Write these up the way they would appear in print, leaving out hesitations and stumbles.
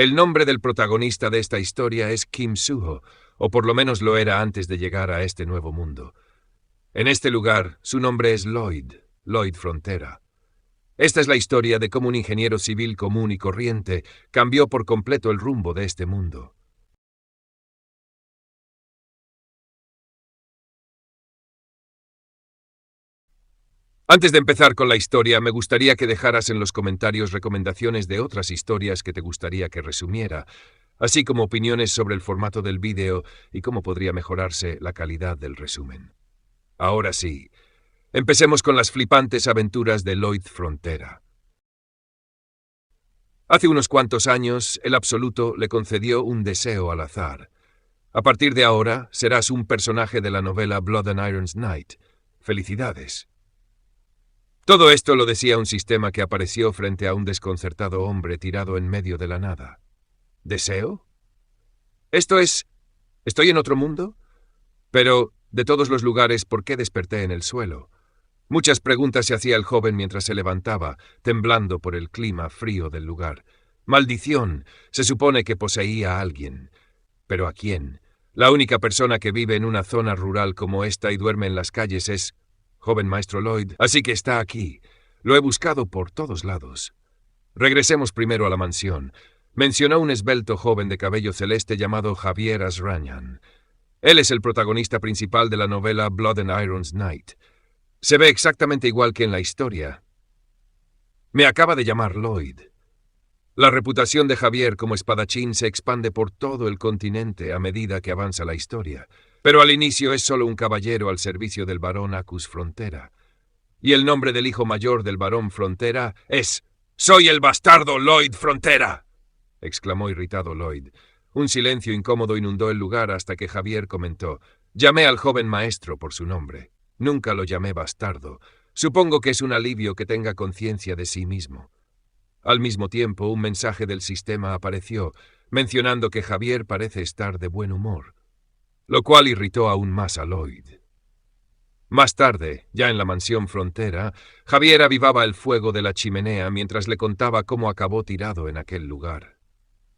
El nombre del protagonista de esta historia es Kim Suho, o por lo menos lo era antes de llegar a este nuevo mundo. En este lugar, su nombre es Lloyd Frontera. Esta es la historia de cómo un ingeniero civil común y corriente cambió por completo el rumbo de este mundo. Antes de empezar con la historia, me gustaría que dejaras en los comentarios recomendaciones de otras historias que te gustaría que resumiera, así como opiniones sobre el formato del vídeo y cómo podría mejorarse la calidad del resumen. Ahora sí, empecemos con las flipantes aventuras de Lloyd Frontera. Hace unos cuantos años, el Absoluto le concedió un deseo al azar. A partir de ahora, serás un personaje de la novela Blood and Iron's Night. ¡Felicidades! Todo esto lo decía un sistema que apareció frente a un desconcertado hombre tirado en medio de la nada. ¿Deseo? ¿Esto es... ¿Estoy en otro mundo? Pero, de todos los lugares, ¿por qué desperté en el suelo? Muchas preguntas se hacía el joven mientras se levantaba, temblando por el clima frío del lugar. ¡Maldición! Se supone que poseía a alguien. ¿Pero a quién? La única persona que vive en una zona rural como esta y duerme en las calles es... joven maestro Lloyd, así que está aquí. Lo he buscado por todos lados. Regresemos primero a la mansión. Mencionó un esbelto joven de cabello celeste llamado Javier Asranyan. Él es el protagonista principal de la novela Blood and Iron's Night. Se ve exactamente igual que en la historia. Me acaba de llamar Lloyd. La reputación de Javier como espadachín se expande por todo el continente a medida que avanza la historia. Pero al inicio es solo un caballero al servicio del barón Acus Frontera. Y el nombre del hijo mayor del barón Frontera es... ¡Soy el bastardo Lloyd Frontera!, exclamó irritado Lloyd. Un silencio incómodo inundó el lugar hasta que Javier comentó: llamé al joven maestro por su nombre. Nunca lo llamé bastardo. Supongo que es un alivio que tenga conciencia de sí mismo. Al mismo tiempo, un mensaje del sistema apareció, mencionando que Javier parece estar de buen humor, lo cual irritó aún más a Lloyd. Más tarde, ya en la mansión Frontera, Javier avivaba el fuego de la chimenea mientras le contaba cómo acabó tirado en aquel lugar.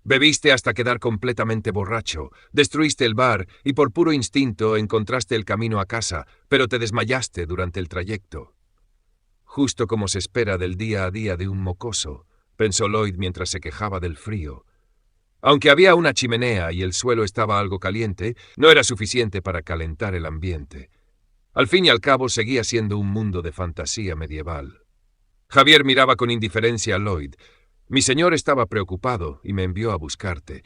Bebiste hasta quedar completamente borracho, destruiste el bar y por puro instinto encontraste el camino a casa, pero te desmayaste durante el trayecto. Justo como se espera del día a día de un mocoso, pensó Lloyd mientras se quejaba del frío. Aunque había una chimenea y el suelo estaba algo caliente, no era suficiente para calentar el ambiente. Al fin y al cabo seguía siendo un mundo de fantasía medieval. Javier miraba con indiferencia a Lloyd. Mi señor estaba preocupado y me envió a buscarte.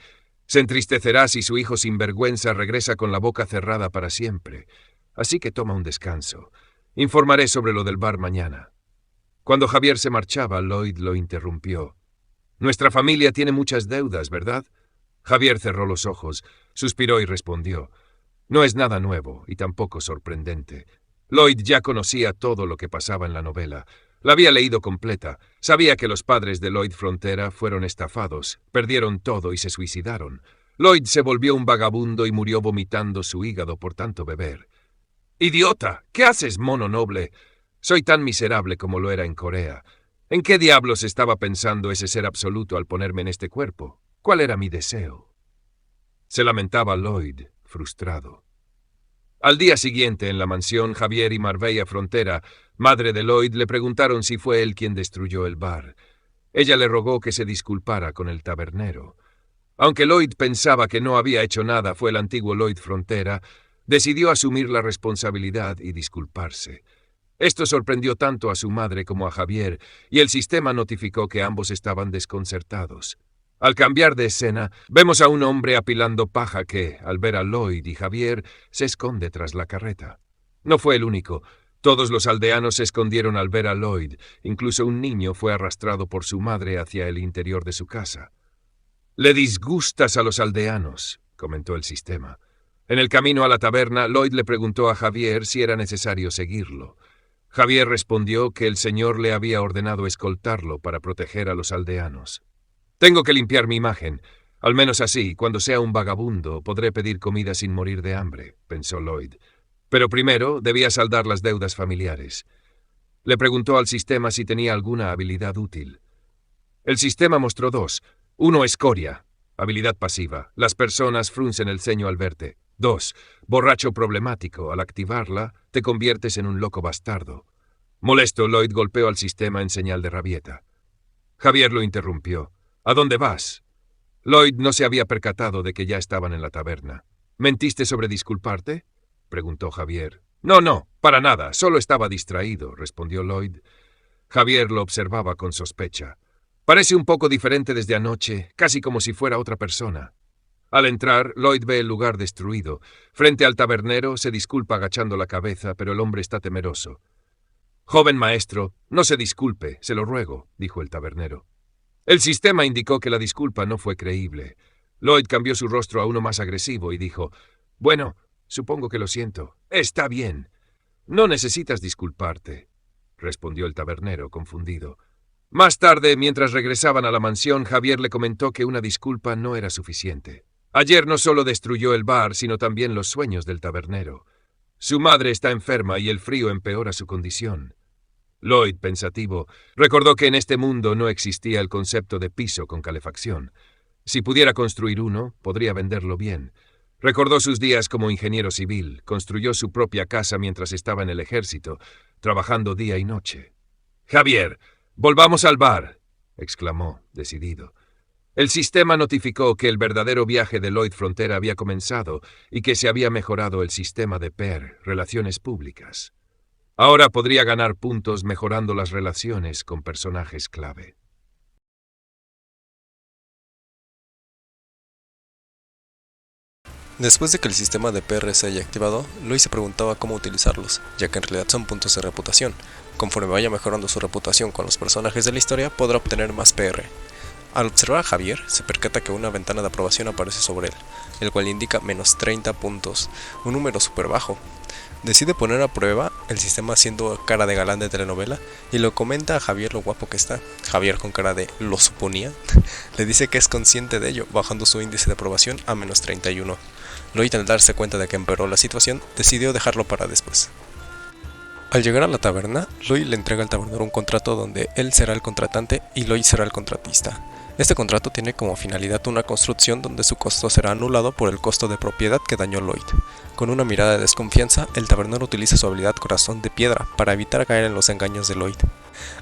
Se entristecerá si su hijo sinvergüenza regresa con la boca cerrada para siempre. Así que toma un descanso. Informaré sobre lo del bar mañana. Cuando Javier se marchaba, Lloyd lo interrumpió. Nuestra familia tiene muchas deudas, ¿verdad? Javier cerró los ojos, suspiró y respondió: no es nada nuevo y tampoco sorprendente. Lloyd ya conocía todo lo que pasaba en la novela. La había leído completa. Sabía que los padres de Lloyd Frontera fueron estafados, perdieron todo y se suicidaron. Lloyd se volvió un vagabundo y murió vomitando su hígado por tanto beber. ¡Idiota! ¿Qué haces, mono noble? Soy tan miserable como lo era en Corea. ¿En qué diablos estaba pensando ese ser absoluto al ponerme en este cuerpo? ¿Cuál era mi deseo? Se lamentaba Lloyd, frustrado. Al día siguiente, en la mansión, Javier y Marbella Frontera, madre de Lloyd, le preguntaron si fue él quien destruyó el bar. Ella le rogó que se disculpara con el tabernero. Aunque Lloyd pensaba que no había hecho nada, fue el antiguo Lloyd Frontera, decidió asumir la responsabilidad y disculparse. Esto sorprendió tanto a su madre como a Javier, y el sistema notificó que ambos estaban desconcertados. Al cambiar de escena, vemos a un hombre apilando paja que, al ver a Lloyd y Javier, se esconde tras la carreta. No fue el único. Todos los aldeanos se escondieron al ver a Lloyd. Incluso un niño fue arrastrado por su madre hacia el interior de su casa. «Le disgustas a los aldeanos», comentó el sistema. En el camino a la taberna, Lloyd le preguntó a Javier si era necesario seguirlo. Javier respondió que el señor le había ordenado escoltarlo para proteger a los aldeanos. «Tengo que limpiar mi imagen. Al menos así, cuando sea un vagabundo, podré pedir comida sin morir de hambre», pensó Lloyd. Pero primero debía saldar las deudas familiares. Le preguntó al sistema si tenía alguna habilidad útil. El sistema mostró dos. 1, escoria. Habilidad pasiva. Las personas fruncen el ceño al verte. 2. Borracho problemático. Al activarla, te conviertes en un loco bastardo. Molesto, Lloyd golpeó al sistema en señal de rabieta. Javier lo interrumpió. ¿A dónde vas? Lloyd no se había percatado de que ya estaban en la taberna. ¿Mentiste sobre disculparte?, preguntó Javier. No, para nada. Solo estaba distraído, respondió Lloyd. Javier lo observaba con sospecha. Parece un poco diferente desde anoche, casi como si fuera otra persona. Al entrar, Lloyd ve el lugar destruido. Frente al tabernero, se disculpa agachando la cabeza, pero el hombre está temeroso. «Joven maestro, no se disculpe, se lo ruego», dijo el tabernero. El sistema indicó que la disculpa no fue creíble. Lloyd cambió su rostro a uno más agresivo y dijo, «Bueno, supongo que lo siento. Está bien. No necesitas disculparte», respondió el tabernero, confundido. Más tarde, mientras regresaban a la mansión, Javier le comentó que una disculpa no era suficiente. Ayer no solo destruyó el bar, sino también los sueños del tabernero. Su madre está enferma y el frío empeora su condición. Lloyd, pensativo, recordó que en este mundo no existía el concepto de piso con calefacción. Si pudiera construir uno, podría venderlo bien. Recordó sus días como ingeniero civil, construyó su propia casa mientras estaba en el ejército, trabajando día y noche. «Javier, volvamos al bar», exclamó, decidido. El sistema notificó que el verdadero viaje de Lloyd Frontera había comenzado y que se había mejorado el sistema de PER, Relaciones Públicas. Ahora podría ganar puntos mejorando las relaciones con personajes clave. Después de que el sistema de PR se haya activado, Lloyd se preguntaba cómo utilizarlos, ya que en realidad son puntos de reputación. Conforme vaya mejorando su reputación con los personajes de la historia, podrá obtener más PR. Al observar a Javier, se percata que una ventana de aprobación aparece sobre él, el cual indica menos 30 puntos, un número súper bajo. Decide poner a prueba el sistema haciendo cara de galán de telenovela y lo comenta a Javier lo guapo que está. Javier, con cara de «lo suponía», le dice que es consciente de ello, bajando su índice de aprobación a menos 31. Lloyd, al darse cuenta de que empeoró la situación, decidió dejarlo para después. Al llegar a la taberna, Lloyd le entrega al tabernero un contrato donde él será el contratante y Lloyd será el contratista. Este contrato tiene como finalidad una construcción donde su costo será anulado por el costo de propiedad que dañó Lloyd. Con una mirada de desconfianza, el tabernero utiliza su habilidad Corazón de Piedra para evitar caer en los engaños de Lloyd.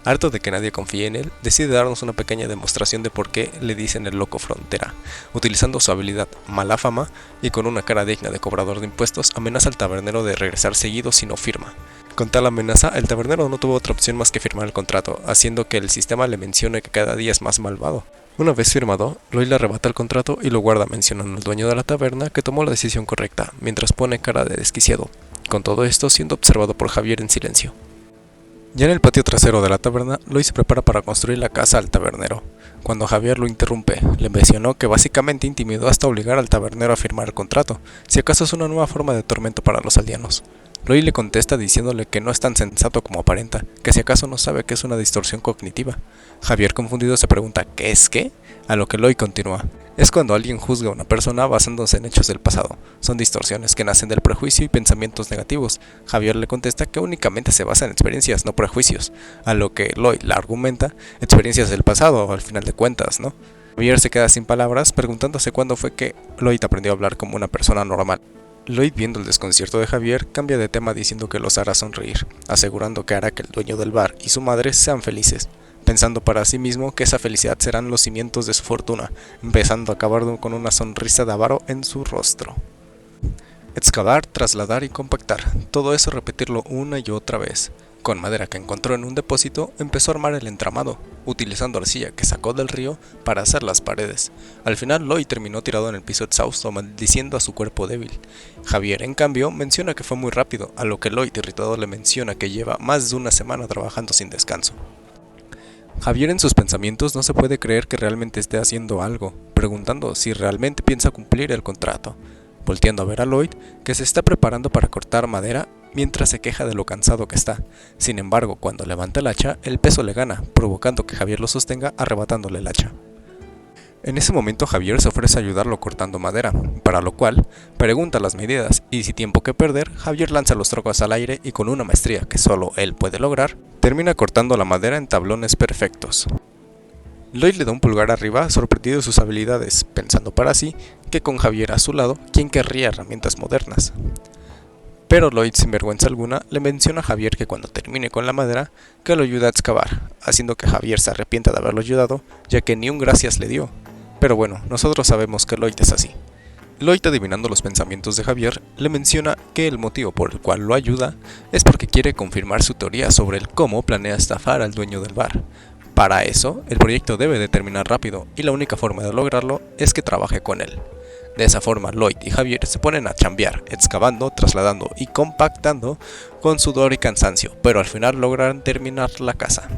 Harto de que nadie confíe en él, decide darnos una pequeña demostración de por qué le dicen el Loco Frontera. Utilizando su habilidad Mala Fama y con una cara digna de cobrador de impuestos, amenaza al tabernero de regresar seguido si no firma. Con tal amenaza, el tabernero no tuvo otra opción más que firmar el contrato, haciendo que el sistema le mencione que cada día es más malvado. Una vez firmado, Lloyd le arrebata el contrato y lo guarda, mencionando al dueño de la taberna que tomó la decisión correcta, mientras pone cara de desquiciado. Con todo esto siendo observado por Javier en silencio. Ya en el patio trasero de la taberna, Lloyd se prepara para construir la casa al tabernero. Cuando Javier lo interrumpe, le mencionó que básicamente intimidó hasta obligar al tabernero a firmar el contrato, si acaso es una nueva forma de tormento para los aldeanos. Lloyd le contesta diciéndole que no es tan sensato como aparenta, que si acaso no sabe que es una distorsión cognitiva. Javier, confundido, se pregunta ¿qué es qué? A lo que Lloyd continúa. Es cuando alguien juzga a una persona basándose en hechos del pasado. Son distorsiones que nacen del prejuicio y pensamientos negativos. Javier le contesta que únicamente se basa en experiencias, no prejuicios. A lo que Lloyd le argumenta, experiencias del pasado, al final de cuentas, ¿no? Javier se queda sin palabras, preguntándose cuándo fue que Lloyd aprendió a hablar como una persona normal. Lloyd, viendo el desconcierto de Javier, cambia de tema diciendo que los hará sonreír, asegurando que hará que el dueño del bar y su madre sean felices, pensando para sí mismo que esa felicidad serán los cimientos de su fortuna, empezando a acabar con una sonrisa de avaro en su rostro. Excavar, trasladar y compactar, todo eso repetirlo una y otra vez. Con madera que encontró en un depósito, empezó a armar el entramado, utilizando arcilla que sacó del río para hacer las paredes. Al final, Lloyd terminó tirado en el piso exhausto, maldiciendo a su cuerpo débil. Javier, en cambio, menciona que fue muy rápido, a lo que Lloyd, irritado, le menciona que lleva más de una semana trabajando sin descanso. Javier, en sus pensamientos, no se puede creer que realmente esté haciendo algo, preguntando si realmente piensa cumplir el contrato. Volteando a ver a Lloyd, que se está preparando para cortar madera, mientras se queja de lo cansado que está. Sin embargo, cuando levanta el hacha, el peso le gana, provocando que Javier lo sostenga, arrebatándole el hacha. En ese momento, Javier se ofrece a ayudarlo cortando madera, para lo cual pregunta las medidas, y sin tiempo que perder, Javier lanza los trocos al aire y con una maestría que solo él puede lograr, termina cortando la madera en tablones perfectos. Lloyd le da un pulgar arriba, sorprendido de sus habilidades, pensando para sí que con Javier a su lado, ¿quién querría herramientas modernas? Pero Lloyd, sin vergüenza alguna, le menciona a Javier que cuando termine con la madera, que lo ayude a excavar, haciendo que Javier se arrepienta de haberlo ayudado, ya que ni un gracias le dio. Pero bueno, nosotros sabemos que Lloyd es así. Lloyd, adivinando los pensamientos de Javier, le menciona que el motivo por el cual lo ayuda es porque quiere confirmar su teoría sobre el cómo planea estafar al dueño del bar. Para eso, el proyecto debe de terminar rápido y la única forma de lograrlo es que trabaje con él. De esa forma, Lloyd y Javier se ponen a chambear, excavando, trasladando y compactando con sudor y cansancio, pero al final logran terminar la casa.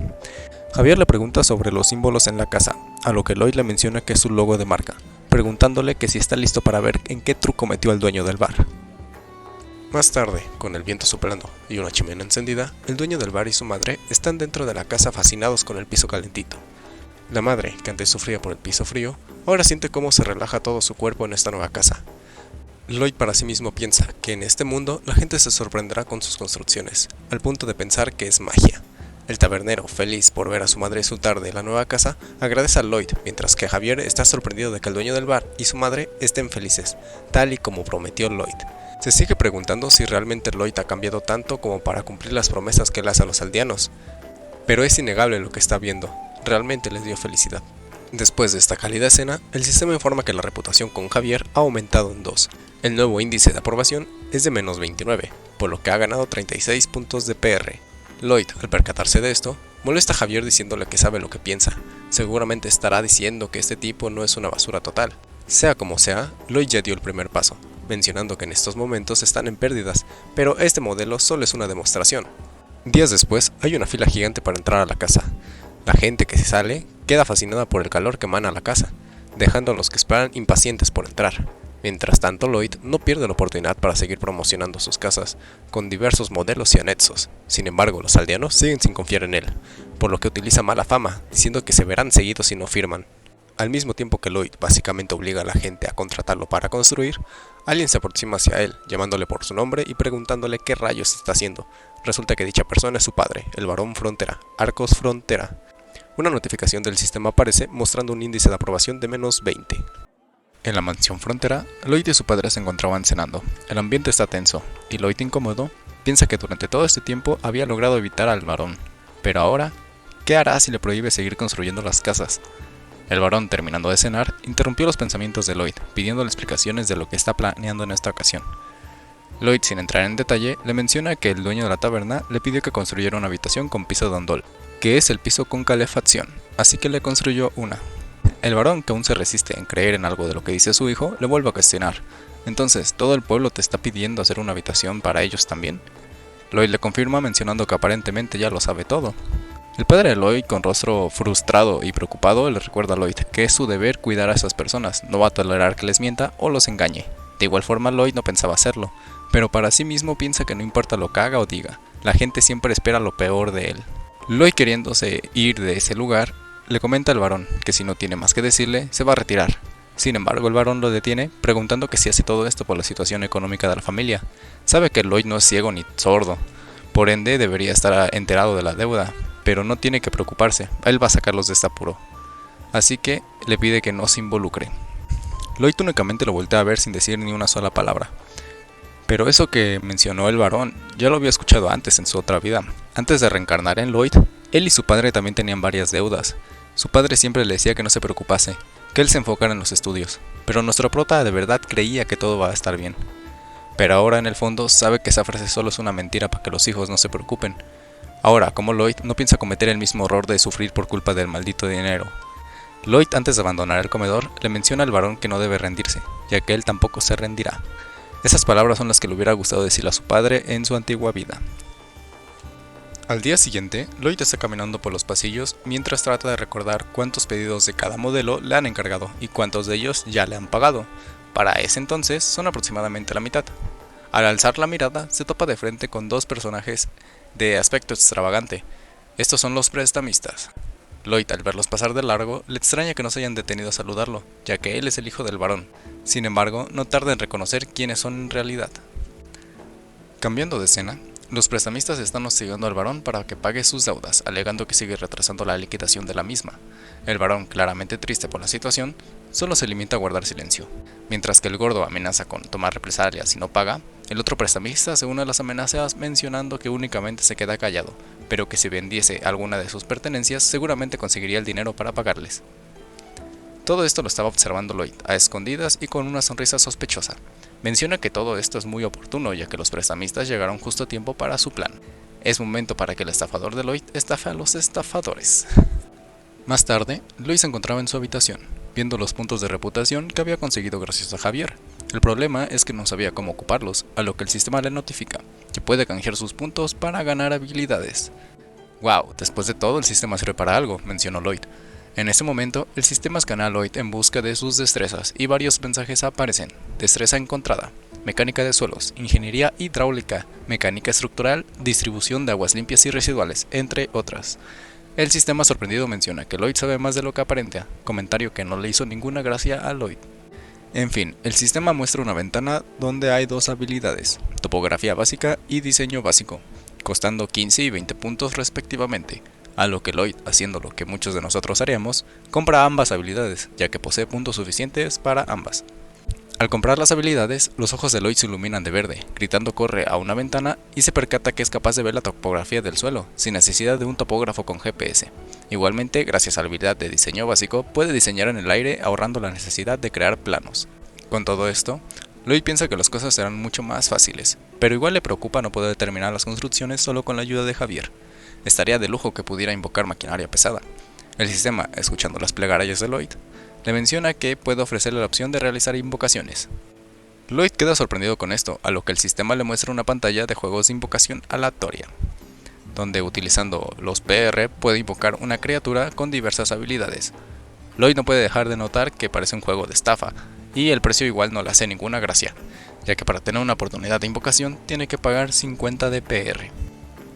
Javier le pregunta sobre los símbolos en la casa, a lo que Lloyd le menciona que es su logo de marca, preguntándole que si está listo para ver en qué truco metió el dueño del bar. Más tarde, con el viento soplando y una chimenea encendida, el dueño del bar y su madre están dentro de la casa fascinados con el piso calentito. La madre, que antes sufría por el piso frío, ahora siente cómo se relaja todo su cuerpo en esta nueva casa. Lloyd para sí mismo piensa que en este mundo la gente se sorprenderá con sus construcciones, al punto de pensar que es magia. El tabernero, feliz por ver a su madre disfrutar de la nueva casa, agradece a Lloyd, mientras que Javier está sorprendido de que el dueño del bar y su madre estén felices, tal y como prometió Lloyd. Se sigue preguntando si realmente Lloyd ha cambiado tanto como para cumplir las promesas que le hace a los aldeanos, pero es innegable lo que está viendo, realmente les dio felicidad. Después de esta cálida escena, el sistema informa que la reputación con Javier ha aumentado en 2. El nuevo índice de aprobación es de menos 29, por lo que ha ganado 36 puntos de PR. Lloyd, al percatarse de esto, molesta a Javier diciéndole que sabe lo que piensa. Seguramente estará diciendo que este tipo no es una basura total. Sea como sea, Lloyd ya dio el primer paso, mencionando que en estos momentos están en pérdidas, pero este modelo solo es una demostración. Días después, hay una fila gigante para entrar a la casa. La gente que se sale queda fascinada por el calor que emana la casa, dejando a los que esperan impacientes por entrar. Mientras tanto, Lloyd no pierde la oportunidad para seguir promocionando sus casas, con diversos modelos y anexos. Sin embargo, los aldeanos siguen sin confiar en él, por lo que utiliza mala fama, diciendo que se verán seguidos si no firman. Al mismo tiempo que Lloyd básicamente obliga a la gente a contratarlo para construir, alguien se aproxima hacia él, llamándole por su nombre y preguntándole qué rayos está haciendo. Resulta que dicha persona es su padre, el barón Frontera, Arcos Frontera. Una notificación del sistema aparece mostrando un índice de aprobación de menos 20. En la mansión Frontera, Lloyd y su padre se encontraban cenando. El ambiente está tenso, y Lloyd, incómodo, piensa que durante todo este tiempo había logrado evitar al varón. Pero ahora, ¿qué hará si le prohíbe seguir construyendo las casas? El varón, terminando de cenar, interrumpió los pensamientos de Lloyd, pidiéndole explicaciones de lo que está planeando en esta ocasión. Lloyd, sin entrar en detalle, le menciona que el dueño de la taberna le pidió que construyera una habitación con piso de ondol, que es el piso con calefacción, así que le construyó una. El varón, que aún se resiste en creer en algo de lo que dice su hijo, le vuelve a cuestionar. Entonces, ¿todo el pueblo te está pidiendo hacer una habitación para ellos también? Lloyd le confirma mencionando que aparentemente ya lo sabe todo. El padre de Lloyd, con rostro frustrado y preocupado, le recuerda a Lloyd que es su deber cuidar a esas personas, no va a tolerar que les mienta o los engañe. De igual forma, Lloyd no pensaba hacerlo, pero para sí mismo piensa que no importa lo que haga o diga, la gente siempre espera lo peor de él. Lloyd, queriéndose ir de ese lugar, le comenta al varón que si no tiene más que decirle, se va a retirar. Sin embargo, el varón lo detiene, preguntando que si hace todo esto por la situación económica de la familia. Sabe que Lloyd no es ciego ni sordo, por ende debería estar enterado de la deuda, pero no tiene que preocuparse, él va a sacarlos de este apuro. Así que le pide que no se involucre. Lloyd únicamente lo voltea a ver sin decir ni una sola palabra. Pero eso que mencionó el varón, ya lo había escuchado antes en su otra vida. Antes de reencarnar en Lloyd, él y su padre también tenían varias deudas. Su padre siempre le decía que no se preocupase, que él se enfocara en los estudios, pero nuestro prota de verdad creía que todo va a estar bien. Pero ahora en el fondo sabe que esa frase solo es una mentira para que los hijos no se preocupen. Ahora, como Lloyd, no piensa cometer el mismo error de sufrir por culpa del maldito dinero. Lloyd, antes de abandonar el comedor, le menciona al varón que no debe rendirse, ya que él tampoco se rendirá. Esas palabras son las que le hubiera gustado decirle a su padre en su antigua vida. Al día siguiente, Lloyd está caminando por los pasillos mientras trata de recordar cuántos pedidos de cada modelo le han encargado y cuántos de ellos ya le han pagado. Para ese entonces son aproximadamente la mitad. Al alzar la mirada, se topa de frente con dos personajes de aspecto extravagante. Estos son los prestamistas. Lloyd, al verlos pasar de largo, le extraña que no se hayan detenido a saludarlo, ya que él es el hijo del varón. Sin embargo, no tarda en reconocer quiénes son en realidad. Cambiando de escena, Los prestamistas están hostigando al varón para que pague sus deudas, alegando que sigue retrasando la liquidación de la misma. El varón, claramente triste por la situación, solo se limita a guardar silencio. Mientras que el gordo amenaza con tomar represalias si no paga, el otro prestamista se une a las amenazas mencionando que únicamente se queda callado, pero que si vendiese alguna de sus pertenencias seguramente conseguiría el dinero para pagarles. Todo esto lo estaba observando Lloyd, a escondidas y con una sonrisa sospechosa. Menciona que todo esto es muy oportuno, ya que los prestamistas llegaron justo a tiempo para su plan. Es momento para que el estafador de Lloyd estafe a los estafadores. Más tarde, Lloyd se encontraba en su habitación, viendo los puntos de reputación que había conseguido gracias a Javier. El problema es que no sabía cómo ocuparlos, a lo que el sistema le notifica que puede canjear sus puntos para ganar habilidades. Wow, después de todo el sistema sirve para algo, mencionó Lloyd. En ese momento, el sistema escanea a Lloyd en busca de sus destrezas y varios mensajes aparecen. Destreza encontrada, mecánica de suelos, ingeniería hidráulica, mecánica estructural, distribución de aguas limpias y residuales, entre otras. El sistema sorprendido menciona que Lloyd sabe más de lo que aparenta, comentario que no le hizo ninguna gracia a Lloyd. En fin, el sistema muestra una ventana donde hay dos habilidades, topografía básica y diseño básico, costando 15 y 20 puntos respectivamente. A lo que Lloyd, haciendo lo que muchos de nosotros haríamos, compra ambas habilidades, ya que posee puntos suficientes para ambas. Al comprar las habilidades, los ojos de Lloyd se iluminan de verde, gritando corre a una ventana y se percata que es capaz de ver la topografía del suelo, sin necesidad de un topógrafo con GPS. Igualmente, gracias a la habilidad de diseño básico, puede diseñar en el aire ahorrando la necesidad de crear planos. Con todo esto, Lloyd piensa que las cosas serán mucho más fáciles, pero igual le preocupa no poder terminar las construcciones solo con la ayuda de Javier. Estaría de lujo que pudiera invocar maquinaria pesada. El sistema, escuchando las plegarias de Lloyd, le menciona que puede ofrecerle la opción de realizar invocaciones. Lloyd queda sorprendido con esto, a lo que el sistema le muestra una pantalla de juegos de invocación aleatoria, donde utilizando los PR puede invocar una criatura con diversas habilidades. Lloyd no puede dejar de notar que parece un juego de estafa, y el precio igual no le hace ninguna gracia, ya que para tener una oportunidad de invocación tiene que pagar 50 de PR.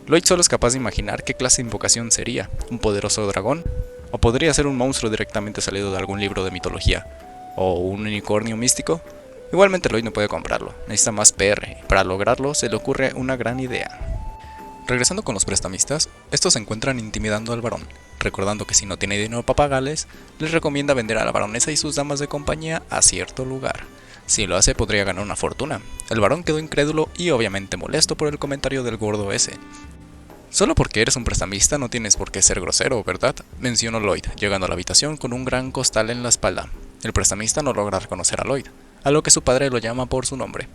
Lloyd solo es capaz de imaginar qué clase de invocación sería, un poderoso dragón, o podría ser un monstruo directamente salido de algún libro de mitología, o un unicornio místico. Igualmente Lloyd no puede comprarlo, necesita más PR, y para lograrlo se le ocurre una gran idea. Regresando con los prestamistas, estos se encuentran intimidando al varón, recordando que si no tiene dinero para pagarles, les recomienda vender a la baronesa y sus damas de compañía a cierto lugar. Si lo hace podría ganar una fortuna. El varón quedó incrédulo y obviamente molesto por el comentario del gordo ese. Solo porque eres un prestamista no tienes por qué ser grosero, ¿verdad? Mencionó Lloyd, llegando a la habitación con un gran costal en la espalda. El prestamista no logra reconocer a Lloyd, a lo que su padre lo llama por su nombre.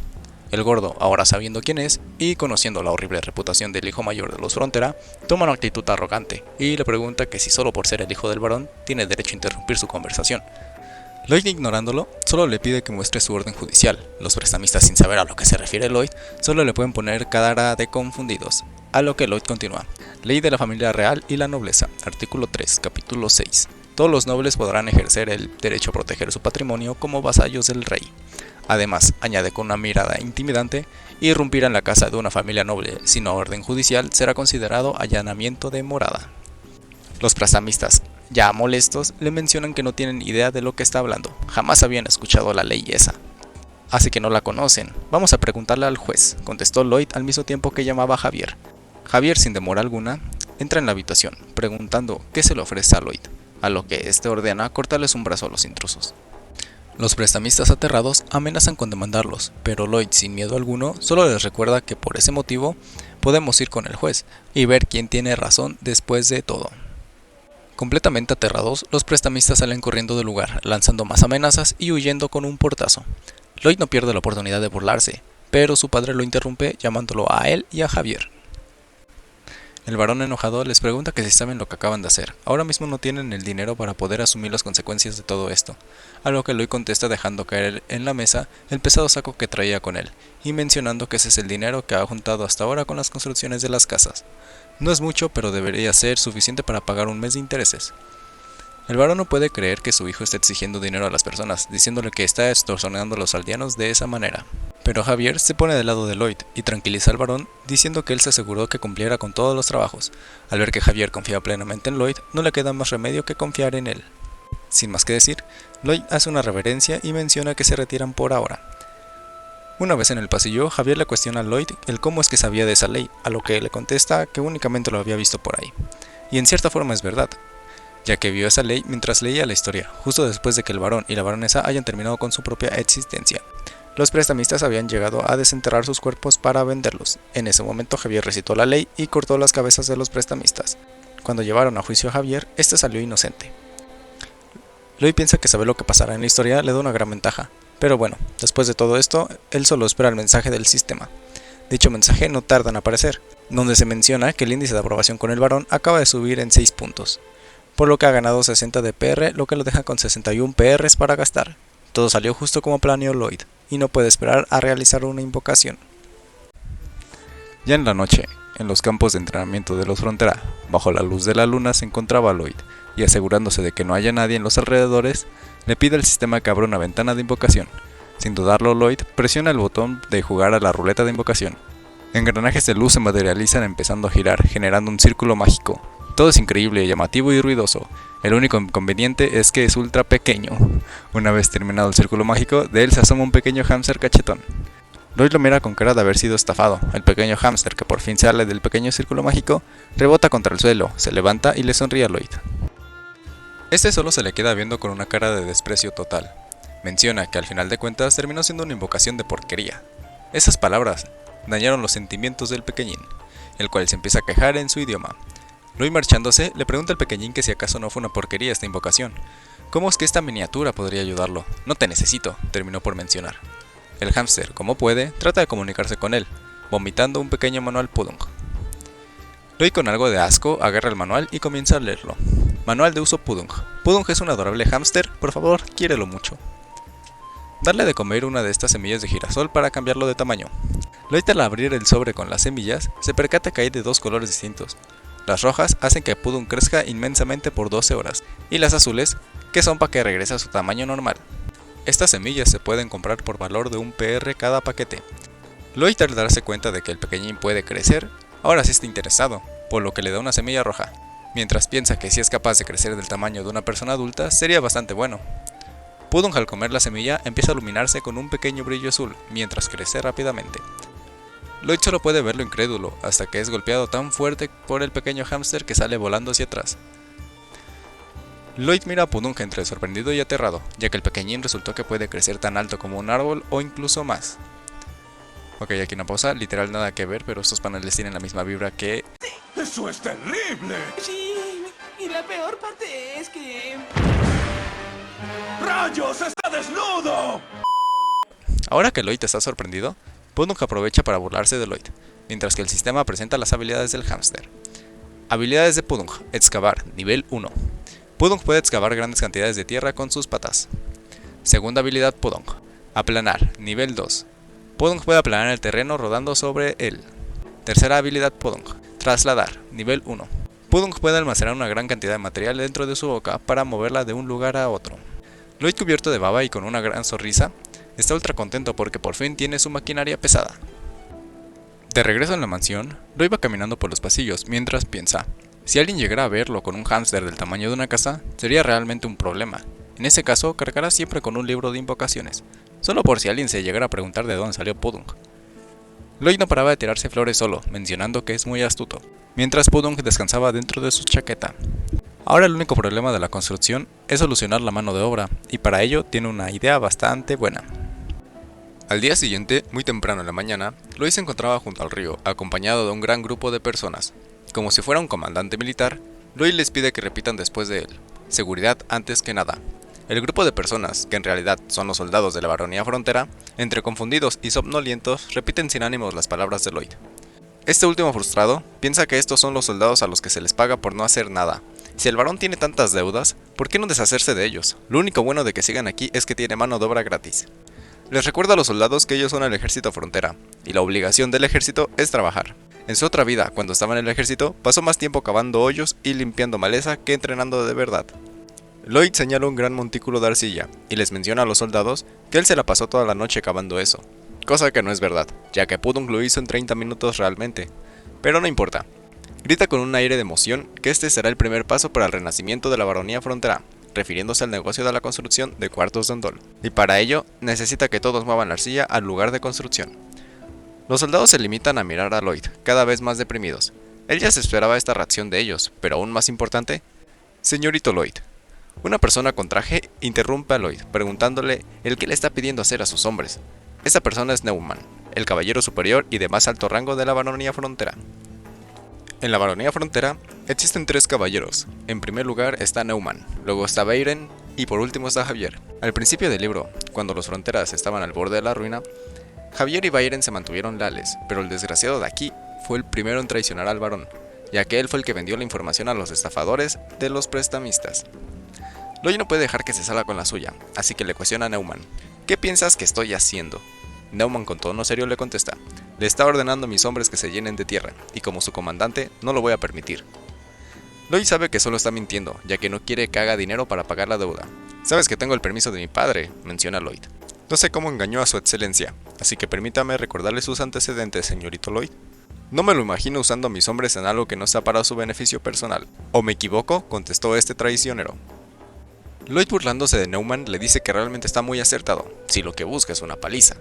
El gordo, ahora sabiendo quién es, y conociendo la horrible reputación del hijo mayor de los Frontera, toma una actitud arrogante, y le pregunta que si solo por ser el hijo del varón, tiene derecho a interrumpir su conversación. Lloyd, ignorándolo, solo le pide que muestre su orden judicial. Los prestamistas, sin saber a lo que se refiere Lloyd, solo le pueden poner cara de confundidos, a lo que Lloyd continúa. Ley de la familia real y la nobleza, artículo 3, capítulo 6. Todos los nobles podrán ejercer el derecho a proteger su patrimonio como vasallos del rey. Además, añade con una mirada intimidante, irrumpir en la casa de una familia noble sin orden judicial será considerado allanamiento de morada. Los prestamistas, ya molestos, le mencionan que no tienen idea de lo que está hablando, jamás habían escuchado la ley esa. Así que no la conocen, vamos a preguntarle al juez, contestó Lloyd al mismo tiempo que llamaba a Javier. Javier, sin demora alguna, entra en la habitación, preguntando qué se le ofrece a Lloyd, a lo que este ordena cortarles un brazo a los intrusos. Los prestamistas aterrados amenazan con demandarlos, pero Lloyd, sin miedo alguno, solo les recuerda que por ese motivo podemos ir con el juez y ver quién tiene razón después de todo. Completamente aterrados, los prestamistas salen corriendo del lugar, lanzando más amenazas y huyendo con un portazo. Lloyd no pierde la oportunidad de burlarse, pero su padre lo interrumpe llamándolo a él y a Javier. El varón enojado les pregunta que si saben lo que acaban de hacer. Ahora mismo no tienen el dinero para poder asumir las consecuencias de todo esto, a lo que Lloyd contesta dejando caer en la mesa el pesado saco que traía con él, y mencionando que ese es el dinero que ha juntado hasta ahora con las construcciones de las casas. No es mucho, pero debería ser suficiente para pagar un mes de intereses. El varón no puede creer que su hijo esté exigiendo dinero a las personas, diciéndole que está extorsionando a los aldeanos de esa manera. Pero Javier se pone del lado de Lloyd y tranquiliza al varón diciendo que él se aseguró que cumpliera con todos los trabajos. Al ver que Javier confía plenamente en Lloyd, no le queda más remedio que confiar en él. Sin más que decir, Lloyd hace una reverencia y menciona que se retiran por ahora. Una vez en el pasillo, Javier le cuestiona a Lloyd el cómo es que sabía de esa ley, a lo que le contesta que únicamente lo había visto por ahí. Y en cierta forma es verdad, ya que vio esa ley mientras leía la historia, justo después de que el varón y la baronesa hayan terminado con su propia existencia. Los prestamistas habían llegado a desenterrar sus cuerpos para venderlos. En ese momento Javier recitó la ley y cortó las cabezas de los prestamistas. Cuando llevaron a juicio a Javier, este salió inocente. Lloyd piensa que saber lo que pasará en la historia le da una gran ventaja, pero bueno, después de todo esto, él solo espera el mensaje del sistema. Dicho mensaje no tarda en aparecer, donde se menciona que el índice de aprobación con el varón acaba de subir en 6 puntos, por lo que ha ganado 60 de PR, lo que lo deja con 61 PRs para gastar. Todo salió justo como planeó Lloyd, y no puede esperar a realizar una invocación. Ya en la noche, en los campos de entrenamiento de los Frontera, bajo la luz de la luna se encontraba Lloyd, y asegurándose de que no haya nadie en los alrededores, le pide al sistema que abra una ventana de invocación. Sin dudarlo, Lloyd presiona el botón de jugar a la ruleta de invocación. Engranajes de luz se materializan empezando a girar, generando un círculo mágico. Todo es increíble, llamativo y ruidoso. El único inconveniente es que es ultra pequeño. Una vez terminado el círculo mágico, de él se asoma un pequeño hámster cachetón. Lloyd lo mira con cara de haber sido estafado. El pequeño hámster, que por fin sale del pequeño círculo mágico, rebota contra el suelo, se levanta y le sonríe a Lloyd. Este solo se le queda viendo con una cara de desprecio total. Menciona que al final de cuentas terminó siendo una invocación de porquería. Esas palabras dañaron los sentimientos del pequeñín, el cual se empieza a quejar en su idioma. Lloyd, marchándose, le pregunta al pequeñín que si acaso no fue una porquería esta invocación. ¿Cómo es que esta miniatura podría ayudarlo? No te necesito, terminó por mencionar. El hámster, como puede, trata de comunicarse con él, vomitando un pequeño manual Pudung. Lloyd, con algo de asco, agarra el manual y comienza a leerlo. Manual de uso Pudung. Pudung es un adorable hámster, por favor, quiérelo mucho. Darle de comer una de estas semillas de girasol para cambiarlo de tamaño. Lloyd, al abrir el sobre con las semillas, se percata que hay de 2 colores distintos. Las rojas hacen que Pudung crezca inmensamente por 12 horas, y las azules, que son para que regrese a su tamaño normal. Estas semillas se pueden comprar por valor de 1 PR cada paquete. Lloyd, al darse cuenta de que el pequeñín puede crecer, ahora sí está interesado, por lo que le da una semilla roja, mientras piensa que si es capaz de crecer del tamaño de una persona adulta sería bastante bueno. Pudung, al comer la semilla, empieza a iluminarse con un pequeño brillo azul, mientras crece rápidamente. Lloyd solo puede verlo incrédulo, hasta que es golpeado tan fuerte por el pequeño hámster que sale volando hacia atrás. Lloyd mira a Pudung entre sorprendido y aterrado, ya que el pequeñín resultó que puede crecer tan alto como un árbol o incluso más. Ok, aquí una pausa, literal nada que ver, pero estos paneles tienen la misma vibra que... ¡Eso es terrible! Sí, y la peor parte es que... ¡Rayos! ¡Está desnudo! Ahora que Lloyd está sorprendido, Pudung aprovecha para burlarse de Lloyd, mientras que el sistema presenta las habilidades del hámster. Habilidades de Pudung: excavar, nivel 1. Pudung puede excavar grandes cantidades de tierra con sus patas. Segunda habilidad Pudung: aplanar, nivel 2. Pudung puede aplanar el terreno rodando sobre él. Tercera habilidad Pudung: trasladar, nivel 1. Pudung puede almacenar una gran cantidad de material dentro de su boca para moverla de un lugar a otro. Lloyd, cubierto de baba y con una gran sonrisa, está ultra contento porque por fin tiene su maquinaria pesada. De regreso en la mansión, Lloyd va caminando por los pasillos mientras piensa: si alguien llegara a verlo con un hámster del tamaño de una casa, sería realmente un problema. En ese caso, cargará siempre con un libro de invocaciones, solo por si alguien se llegara a preguntar de dónde salió Pudung. Lloyd no paraba de tirarse flores solo, mencionando que es muy astuto, mientras Pudung descansaba dentro de su chaqueta. Ahora el único problema de la construcción es solucionar la mano de obra, y para ello tiene una idea bastante buena. Al día siguiente, muy temprano en la mañana, Lloyd se encontraba junto al río, acompañado de un gran grupo de personas. Como si fuera un comandante militar, Lloyd les pide que repitan después de él: seguridad antes que nada. El grupo de personas, que en realidad son los soldados de la Baronía Frontera, entre confundidos y somnolientos, repiten sin ánimos las palabras de Lloyd. Este último, frustrado, piensa que estos son los soldados a los que se les paga por no hacer nada. Si el varón tiene tantas deudas, ¿por qué no deshacerse de ellos? Lo único bueno de que sigan aquí es que tiene mano de obra gratis. Les recuerda a los soldados que ellos son el ejército Frontera, y la obligación del ejército es trabajar. En su otra vida, cuando estaba en el ejército, pasó más tiempo cavando hoyos y limpiando maleza que entrenando de verdad. Lloyd señala un gran montículo de arcilla, y les menciona a los soldados que él se la pasó toda la noche cavando eso. Cosa que no es verdad, ya que Pudung lo hizo en 30 minutos realmente. Pero no importa. Grita con un aire de emoción que este será el primer paso para el renacimiento de la Baronía Frontera. refiriéndose al negocio de la construcción de cuartos de Ondol, y para ello necesita que todos muevan la arcilla al lugar de construcción. Los soldados se limitan a mirar a Lloyd, cada vez más deprimidos. Él ya se esperaba esta reacción de ellos, pero aún más importante, señorito Lloyd. Una persona con traje interrumpe a Lloyd, preguntándole el que le está pidiendo hacer a sus hombres. Esta persona es Neumann, el caballero superior y de más alto rango de la Baronía Frontera. En la Baronía Frontera existen 3 caballeros. En primer lugar está Neumann, luego está Bayren y por último está Javier. Al principio del libro, cuando los Fronteras estaban al borde de la ruina, Javier y Bayren se mantuvieron leales, pero el desgraciado de aquí fue el primero en traicionar al barón, ya que él fue el que vendió la información a los estafadores de los prestamistas. Lloyd no puede dejar que se salga con la suya, así que le cuestiona a Neumann: ¿qué piensas que estoy haciendo? Neumann con tono serio le contesta: le está ordenando a mis hombres que se llenen de tierra, y como su comandante no lo voy a permitir. Lloyd sabe que solo está mintiendo, ya que no quiere que haga dinero para pagar la deuda. Sabes que tengo el permiso de mi padre, menciona Lloyd. No sé cómo engañó a su excelencia, así que permítame recordarle sus antecedentes, señorito Lloyd. No me lo imagino usando a mis hombres en algo que no sea para su beneficio personal. ¿O me equivoco?, contestó este traicionero. Lloyd, burlándose de Neumann, le dice que realmente está muy acertado, si lo que busca es una paliza.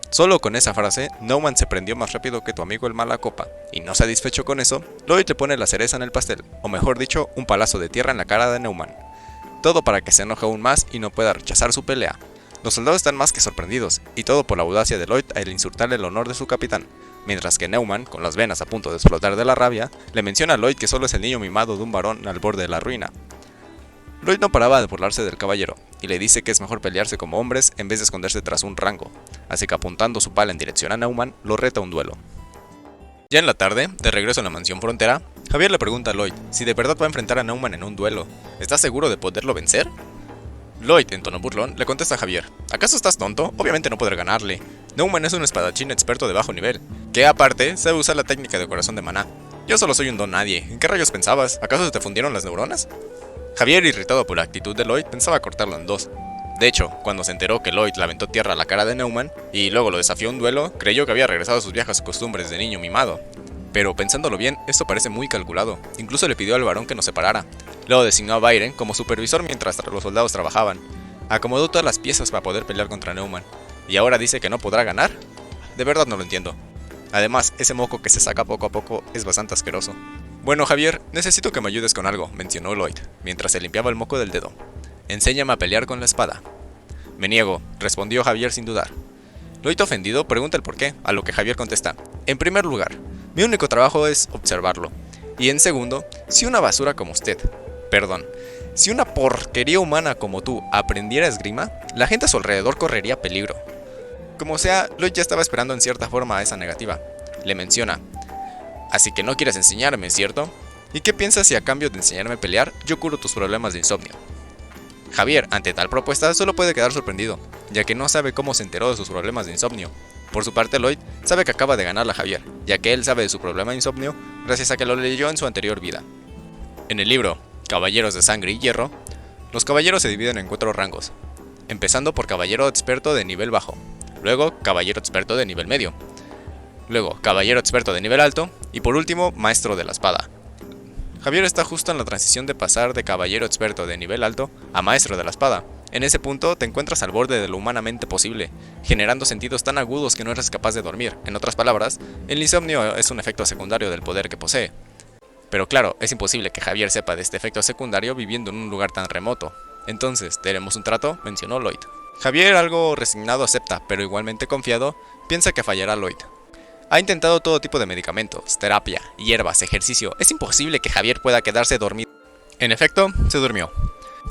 Solo con esa frase, Neumann se prendió más rápido que tu amigo el mala copa, y no satisfecho con eso, Lloyd le pone la cereza en el pastel, o mejor dicho, un palazo de tierra en la cara de Neumann. Todo para que se enoje aún más y no pueda rechazar su pelea. Los soldados están más que sorprendidos, y todo por la audacia de Lloyd al insultarle el honor de su capitán, mientras que Neumann, con las venas a punto de explotar de la rabia, le menciona a Lloyd que solo es el niño mimado de un varón al borde de la ruina. Lloyd no paraba de burlarse del caballero, y le dice que es mejor pelearse como hombres en vez de esconderse tras un rango, así que apuntando su pala en dirección a Neumann, lo reta a un duelo. Ya en la tarde, de regreso a la mansión frontera, Javier le pregunta a Lloyd si de verdad va a enfrentar a Neumann en un duelo. ¿Estás seguro de poderlo vencer? Lloyd, en tono burlón, le contesta a Javier: ¿acaso estás tonto? Obviamente no podré ganarle. Neumann es un espadachín experto de bajo nivel, que aparte sabe usar la técnica de corazón de maná. Yo solo soy un don nadie. ¿En qué rayos pensabas? ¿Acaso se te fundieron las neuronas? Javier, irritado por la actitud de Lloyd, pensaba cortarlo en dos. De hecho, cuando se enteró que Lloyd le aventó tierra a la cara de Neumann y luego lo desafió a un duelo, creyó que había regresado a sus viejas costumbres de niño mimado. Pero pensándolo bien, esto parece muy calculado. Incluso le pidió al varón que nos separara. Luego designó a Bayren como supervisor mientras los soldados trabajaban. Acomodó todas las piezas para poder pelear contra Neumann. ¿Y ahora dice que no podrá ganar? De verdad no lo entiendo. Además, ese moco que se saca poco a poco es bastante asqueroso. Bueno, Javier, necesito que me ayudes con algo, mencionó Lloyd, mientras se limpiaba el moco del dedo. Enséñame a pelear con la espada. Me niego, respondió Javier sin dudar. Lloyd, ofendido, pregunta el por qué, a lo que Javier contesta: en primer lugar, mi único trabajo es observarlo. Y en segundo, si una basura como usted, si una porquería humana como tú aprendiera esgrima, la gente a su alrededor correría peligro. Como sea, Lloyd ya estaba esperando en cierta forma a esa negativa. Le menciona: así que no quieres enseñarme, ¿cierto? ¿Y qué piensas si a cambio de enseñarme a pelear, yo curo tus problemas de insomnio? Javier, ante tal propuesta, solo puede quedar sorprendido, ya que no sabe cómo se enteró de sus problemas de insomnio. Por su parte, Lloyd sabe que acaba de ganarle a Javier, ya que él sabe de su problema de insomnio gracias a que lo leyó en su anterior vida. En el libro Caballeros de Sangre y Hierro, los caballeros se dividen en 4 rangos, empezando por caballero experto de nivel bajo, luego caballero experto de nivel medio, luego caballero experto de nivel alto y por último maestro de la espada. Javier está justo en la transición de pasar de caballero experto de nivel alto a maestro de la espada. En ese punto te encuentras al borde de lo humanamente posible, generando sentidos tan agudos que no eres capaz de dormir. En otras palabras, el insomnio es un efecto secundario del poder que posee. Pero claro, es imposible que Javier sepa de este efecto secundario viviendo en un lugar tan remoto. Entonces, ¿tenemos un trato?, mencionó Lloyd. Javier, algo resignado, acepta, pero igualmente confiado, piensa que fallará Lloyd. Ha intentado todo tipo de medicamentos, terapia, hierbas, ejercicio. Es imposible que Javier pueda quedarse dormido. En efecto, se durmió.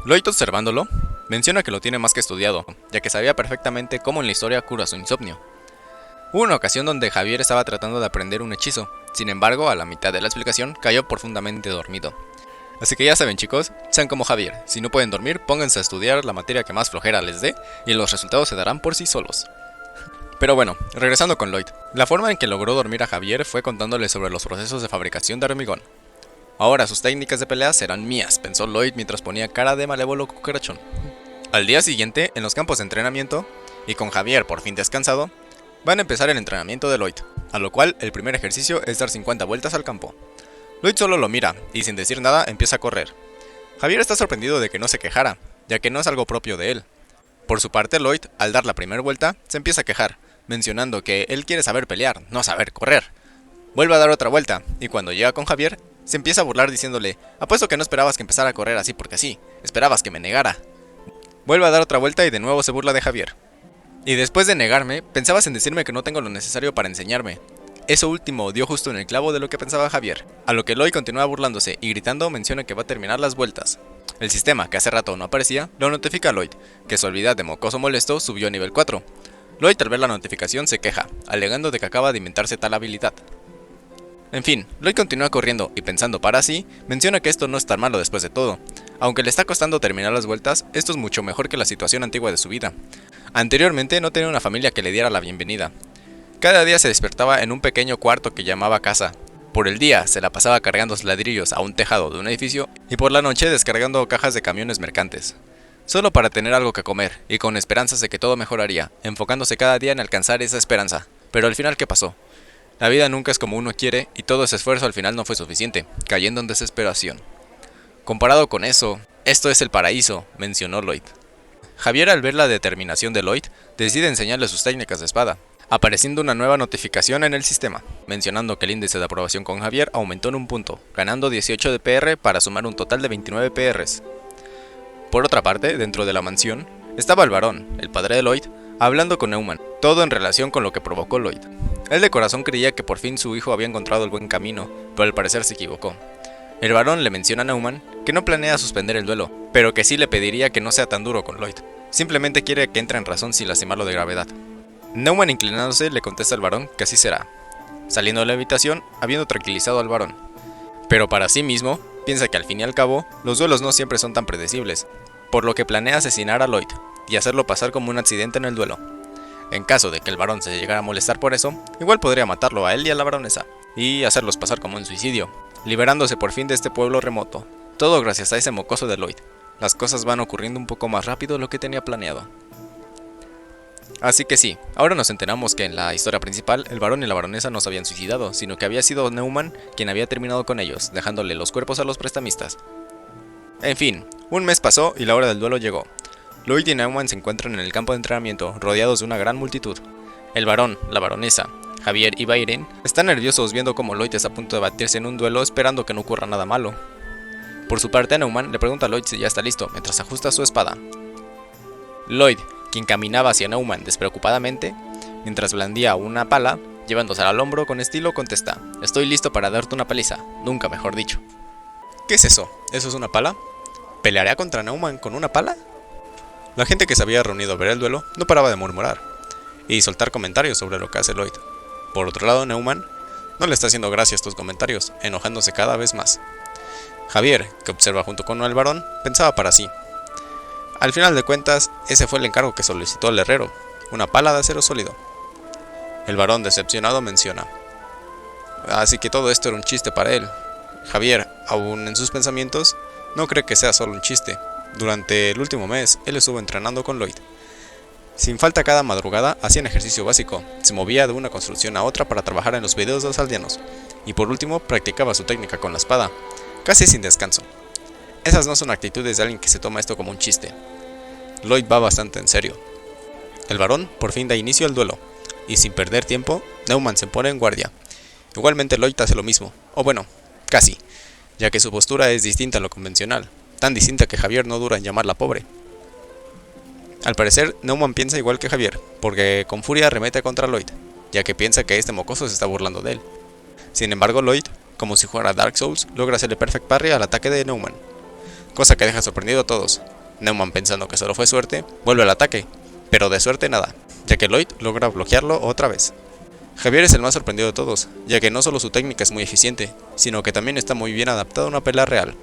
Lloyd, observándolo, menciona que lo tiene más que estudiado, ya que sabía perfectamente cómo en la historia cura su insomnio. Hubo una ocasión donde Javier estaba tratando de aprender un hechizo, sin embargo, a la mitad de la explicación cayó profundamente dormido. Así que ya saben, chicos, sean como Javier, si no pueden dormir, pónganse a estudiar la materia que más flojera les dé y los resultados se darán por sí solos. Pero bueno, regresando con Lloyd, la forma en que logró dormir a Javier fue contándole sobre los procesos de fabricación de hormigón. Ahora sus técnicas de pelea serán mías, pensó Lloyd mientras ponía cara de malévolo cucarachón. Al día siguiente, en los campos de entrenamiento, y con Javier por fin descansado, van a empezar el entrenamiento de Lloyd, a lo cual el primer ejercicio es dar 50 vueltas al campo. Lloyd solo lo mira, y sin decir nada empieza a correr. Javier está sorprendido de que no se quejara, ya que no es algo propio de él. Por su parte, Lloyd, al dar la primera vuelta, se empieza a quejar, mencionando que él quiere saber pelear, no saber correr. Vuelve a dar otra vuelta, y cuando llega con Javier, se empieza a burlar diciéndole: apuesto que no esperabas que empezara a correr así porque sí, esperabas que me negara. Vuelve a dar otra vuelta y de nuevo se burla de Javier. Y después de negarme, pensabas en decirme que no tengo lo necesario para enseñarme. Eso último dio justo en el clavo de lo que pensaba Javier, a lo que Lloyd continúa burlándose y gritando menciona que va a terminar las vueltas. El sistema, que hace rato no aparecía, lo notifica a Lloyd, que su habilidad de mocoso molesto subió a nivel 4. Lloyd al ver la notificación se queja, alegando de que acaba de inventarse tal habilidad. En fin, Lloyd continúa corriendo y pensando para sí, menciona que esto no es tan malo después de todo. Aunque le está costando terminar las vueltas, esto es mucho mejor que la situación antigua de su vida. Anteriormente no tenía una familia que le diera la bienvenida. Cada día se despertaba en un pequeño cuarto que llamaba casa. Por el día se la pasaba cargando ladrillos a un tejado de un edificio y por la noche descargando cajas de camiones mercantes. Solo para tener algo que comer y con esperanzas de que todo mejoraría, enfocándose cada día en alcanzar esa esperanza. Pero al final, ¿qué pasó? La vida nunca es como uno quiere y todo ese esfuerzo al final no fue suficiente, cayendo en desesperación. Comparado con eso, esto es el paraíso, mencionó Lloyd. Javier, al ver la determinación de Lloyd, decide enseñarle sus técnicas de espada, apareciendo una nueva notificación en el sistema, mencionando que el índice de aprobación con Javier aumentó en un punto, ganando 18 de PR para sumar un total de 29 PRs. Por otra parte, dentro de la mansión, estaba el varón, el padre de Lloyd, hablando con Neumann, todo en relación con lo que provocó Lloyd. Él de corazón creía que por fin su hijo había encontrado el buen camino, pero al parecer se equivocó. El varón le menciona a Neumann que no planea suspender el duelo, pero que sí le pediría que no sea tan duro con Lloyd. Simplemente quiere que entre en razón sin lastimarlo de gravedad. Neumann, inclinándose, le contesta al varón que así será, saliendo de la habitación habiendo tranquilizado al varón. Pero para sí mismo, piensa que al fin y al cabo, los duelos no siempre son tan predecibles, por lo que planea asesinar a Lloyd y hacerlo pasar como un accidente en el duelo. En caso de que el varón se llegara a molestar por eso, igual podría matarlo a él y a la baronesa, y hacerlos pasar como un suicidio, liberándose por fin de este pueblo remoto. Todo gracias a ese mocoso de Lloyd. Las cosas van ocurriendo un poco más rápido de lo que tenía planeado. Así que sí, ahora nos enteramos que en la historia principal el varón y la baronesa no se habían suicidado, sino que había sido Neumann quien había terminado con ellos, dejándole los cuerpos a los prestamistas. En fin, un mes pasó y la hora del duelo llegó. Lloyd y Neumann se encuentran en el campo de entrenamiento, rodeados de una gran multitud. El varón, la baronesa, Javier y Bayren están nerviosos viendo cómo Lloyd está a punto de batirse en un duelo esperando que no ocurra nada malo. Por su parte, Neumann le pregunta a Lloyd si ya está listo, mientras ajusta su espada. Lloyd, quien caminaba hacia Neumann despreocupadamente, mientras blandía una pala, llevándosela al hombro con estilo, contesta: estoy listo para darte una paliza, nunca mejor dicho. ¿Qué es eso? ¿Eso es una pala? ¿Pelearía contra Neumann con una pala? La gente que se había reunido a ver el duelo no paraba de murmurar y soltar comentarios sobre lo que hace Lloyd. Por otro lado, Neumann no le está haciendo gracia a estos comentarios, enojándose cada vez más. Javier, que observa junto con el varón, pensaba para sí: al final de cuentas, ese fue el encargo que solicitó el herrero, una pala de acero sólido. El varón, decepcionado, menciona: así que todo esto era un chiste para él. Javier, aún en sus pensamientos, no cree que sea solo un chiste. Durante el último mes, él estuvo entrenando con Lloyd. Sin falta, cada madrugada hacían ejercicio básico, se movía de una construcción a otra para trabajar en los videos de los aldeanos, y por último practicaba su técnica con la espada, casi sin descanso. Esas no son actitudes de alguien que se toma esto como un chiste. Lloyd va bastante en serio. El varón por fin da inicio al duelo, y sin perder tiempo, Neumann se pone en guardia. Igualmente Lloyd hace lo mismo, o bueno, casi, ya que su postura es distinta a lo convencional, tan distinta que Javier no dura en llamarla pobre. Al parecer, Neumann piensa igual que Javier, porque con furia arremete contra Lloyd, ya que piensa que este mocoso se está burlando de él. Sin embargo, Lloyd, como si jugara Dark Souls, logra hacerle perfect parry al ataque de Neumann, cosa que deja sorprendido a todos. Neumann, pensando que solo fue suerte, vuelve al ataque, pero de suerte nada, ya que Lloyd logra bloquearlo otra vez. Javier es el más sorprendido de todos, ya que no solo su técnica es muy eficiente, sino que también está muy bien adaptada a una pelea real.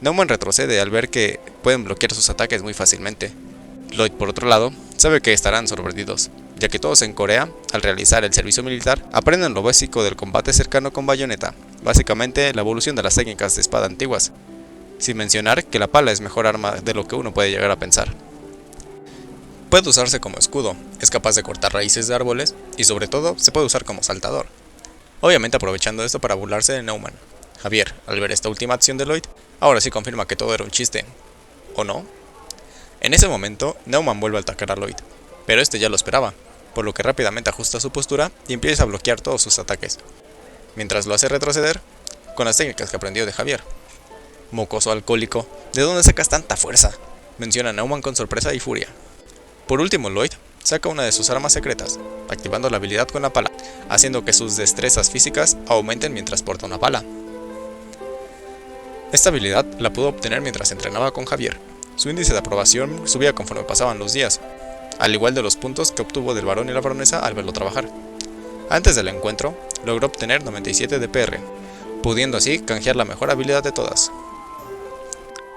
Neumann retrocede al ver que pueden bloquear sus ataques muy fácilmente. Lloyd, por otro lado, sabe que estarán sorprendidos, ya que todos en Corea, al realizar el servicio militar, aprenden lo básico del combate cercano con bayoneta, básicamente la evolución de las técnicas de espada antiguas, sin mencionar que la pala es mejor arma de lo que uno puede llegar a pensar. Puede usarse como escudo, es capaz de cortar raíces de árboles y sobre todo se puede usar como saltador, obviamente aprovechando esto para burlarse de Neumann. Javier, al ver esta última acción de Lloyd, ahora sí confirma que todo era un chiste. ¿O no? En ese momento, Neumann vuelve a atacar a Lloyd, pero este ya lo esperaba, por lo que rápidamente ajusta su postura y empieza a bloquear todos sus ataques, mientras lo hace retroceder con las técnicas que aprendió de Javier. Mocoso alcohólico, ¿de dónde sacas tanta fuerza?, menciona Neumann con sorpresa y furia. Por último, Lloyd saca una de sus armas secretas, activando la habilidad con la pala, haciendo que sus destrezas físicas aumenten mientras porta una pala. Esta habilidad la pudo obtener mientras entrenaba con Javier. Su índice de aprobación subía conforme pasaban los días, al igual de los puntos que obtuvo del varón y la baronesa al verlo trabajar. Antes del encuentro, logró obtener 97 de PR, pudiendo así canjear la mejor habilidad de todas.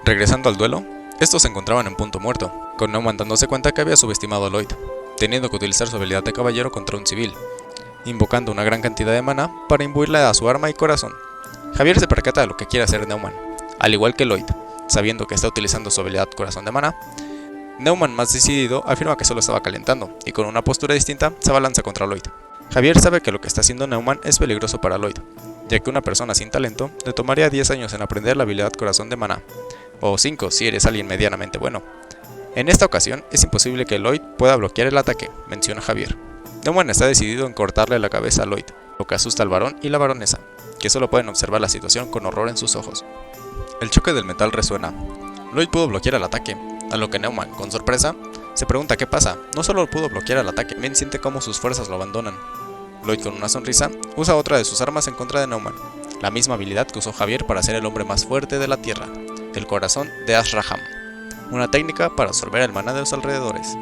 Regresando al duelo, estos se encontraban en punto muerto, con Neumann dándose cuenta que había subestimado a Lloyd, teniendo que utilizar su habilidad de caballero contra un civil, invocando una gran cantidad de maná para imbuirle a su arma y corazón. Javier se percata de lo que quiere hacer Neumann, al igual que Lloyd, sabiendo que está utilizando su habilidad corazón de maná. Neumann, más decidido, afirma que solo estaba calentando, y con una postura distinta se abalanza contra Lloyd. Javier sabe que lo que está haciendo Neumann es peligroso para Lloyd, ya que una persona sin talento le tomaría 10 años en aprender la habilidad corazón de maná, o 5 si eres alguien medianamente bueno. En esta ocasión es imposible que Lloyd pueda bloquear el ataque, menciona Javier. Neumann está decidido en cortarle la cabeza a Lloyd, lo que asusta al varón y la baronesa, que solo pueden observar la situación con horror en sus ojos. El choque del metal resuena. Lloyd pudo bloquear el ataque, a lo que Neumann, con sorpresa, se pregunta qué pasa. No solo pudo bloquear el ataque, también siente cómo sus fuerzas lo abandonan. Lloyd, con una sonrisa, usa otra de sus armas en contra de Neumann, la misma habilidad que usó Javier para ser el hombre más fuerte de la Tierra, el corazón de Azraham, una técnica para absorber el maná de los alrededores.